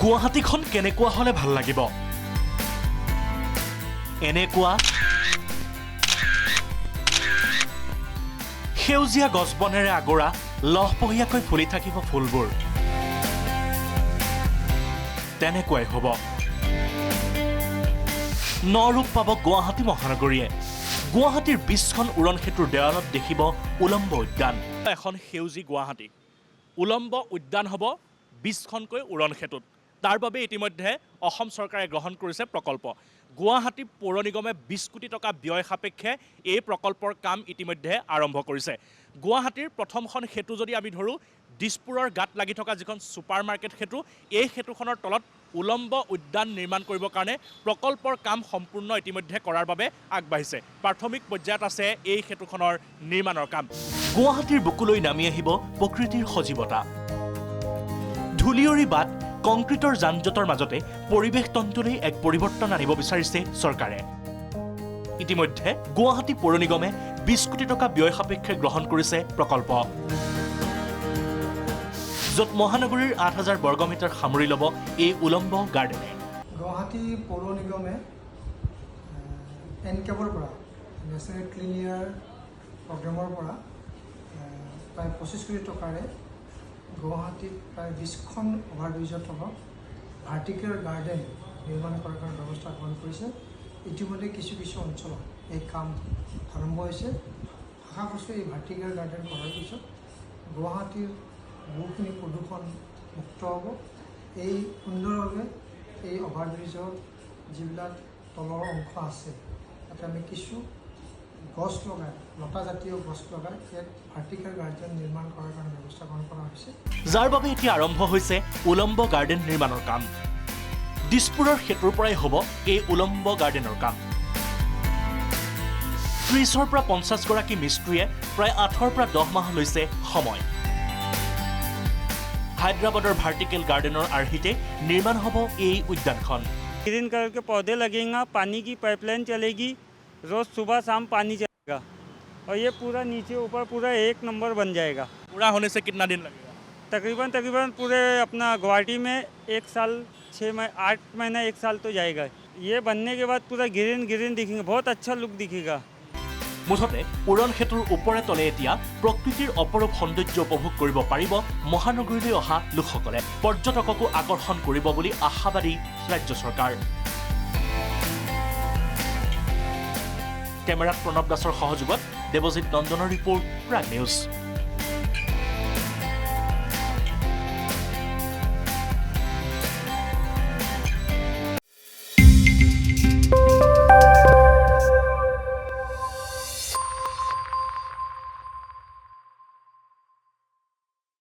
গুৱাহাটীখন কেনেকুৱা হলে ভাল লাগিব এনেকুৱা সেউজীয়া গছবনেৰে আগৰা লহপহীয়াকৈ ফুলি থাকিব ফুলবোৰ তেনেকুৱাই হ'ব নৰূপ পাব গুৱাহাটী মহানগৰীয়ে গুৱাহাটীৰ 20খন উৰণ সেতুৰ দেৱালত দেখিব উলম্ব উদ্যান এখন সেউজী গুৱাহাটী উলম্ব উদ্যান হ'ব 20খনকৈ উৰণ সেতুত তাৰ বাবে ইতিমধ্যে অসম চৰকাৰে গ্ৰহণ কৰিছে প্ৰকল্প গুৱাহাটী পৌৰ নিগমে 20 কোটি টকা ব্যয় সাপেক্ষে এই প্ৰকল্পৰ কাম ইতিমধ্যে আৰম্ভ কৰিছে গুৱাহাটীৰ প্ৰথমখন সেতু যদি আমি ধৰো দিছপুৰৰ গাত লাগি থকা যিখন সুপাৰ মাৰ্কেট সেতু এই সেতুখনৰ তলত উলম্ব উদ্যান নিৰ্মাণ কৰিবৰ কাৰণে প্ৰকল্পৰ কাম সম্পূৰ্ণ ইতিমধ্যে কৰাৰ বাবে আগবাঢ়িছে প্ৰাথমিক পৰ্যায়ত আছে এই সেতুখনৰ নিৰ্মাণৰ কাম গুৱাহাটীৰ বুকুলৈ নামি আহিব প্ৰকৃতিৰ সজীৱতা ধুলিয়ৰী বাট কংক্ৰিটৰ যানজঁটৰ মাজতে পৰিৱেশ তন্ত্ৰলৈ এক পৰিৱৰ্তন আনিব বিচাৰিছে চৰকাৰে ইতিমধ্যে গুৱাহাটী পৌৰ নিগমে 20 কোটি টকা ব্যয় সাপেক্ষে গ্ৰহণ কৰিছে প্ৰকল্প য'ত মহানগৰীৰ 8000 বৰ্গমিটাৰ সামৰি ল'ব এই উলম্ব গাৰ্ডেনে গুৱাহাটী পৌৰ নিগমে এনকেবৰ পৰা নেশ্যনেল ক্লিন এয়াৰ প্ৰগ্ৰেমৰ পৰা প্ৰায় 25 কোটি টকাৰে গুৱাহাটীত প্ৰায় 20খন অভাৰব্ৰিজৰ তলত ভাৰ্টিকেল গাৰ্ডেন নিৰ্মাণ কৰাৰ কাৰণে ব্যৱস্থা গ্ৰহণ কৰিছে ইতিমধ্যে কিছু অঞ্চলত এই কাম আৰম্ভ হৈছে আশা কৰিছোঁ এই ভাৰ্টিকেল গাৰ্ডেন কৰাৰ পিছত গুৱাহাটীৰ বহুখিনি প্ৰদূষণ মুক্ত হ'ব এই সুন্দৰভাৱে এই অভাৰব্ৰিজৰ যিবিলাক তলৰ অংশ আছে তাতে আমি কিছু গছ লগাই লতাজাতীয় গছ লগাই ইয়াত ভাৰ্টিকেল গাৰ্ডেন নিৰ্মাণ কৰাৰ কাৰণে ব্যৱস্থা গ্ৰহণ কৰা হৈছে যাৰ বাবে এতিয়া আৰম্ভ হৈছে উলম্ব গাৰ্ডেন নিৰ্মাণৰ কাম দিছপুৰৰ সেতুৰ পৰাই হ'ব এই উলম্ব গাৰ্ডেনৰ কাম 30ৰ পৰা 50 গৰাকী মিস্ত্ৰীয়ে প্ৰায় 8ৰ পৰা 10 মাহ লৈছে সময় হায়দৰাবাদৰ ভাৰ্টিকেল গাৰ্ডেনৰ আৰ্হিতে নিৰ্মাণ হ'ব এই উদ্যানখন ग्रीन कलर के पौधे लगेंगे पानी की पाइपलाइन चलेगी रोज सुबह शाम पानी चलेगा और ये पूरा नीचे ऊपर पूरा एक नंबर बन जाएगा पूरा होने से कितना दिन लगेगा तकरीबन पूरे अपना गुवाहाटी में 1 साल 8 महीना 1 साल तो जाएगा ये बनने के बाद पूरा ग्रीन दिखेंगे बहुत अच्छा लुक दिखेगा মুঠতে উৰণ সেতুৰ ওপৰে তলে এতিয়া প্ৰকৃতিৰ অপৰূপ সৌন্দৰ্য উপভোগ কৰিব পাৰিব মহানগৰীলৈ অহা লোকসকলে পৰ্যটককো আকৰ্ষণ কৰিব বুলি আশাবাদী ৰাজ্য চৰকাৰ কেমেৰাত প্ৰণৱ দাসৰ সহযোগত দেৱজিৎ নন্দনৰ ৰিপৰ্ট প্ৰাগ নিউজ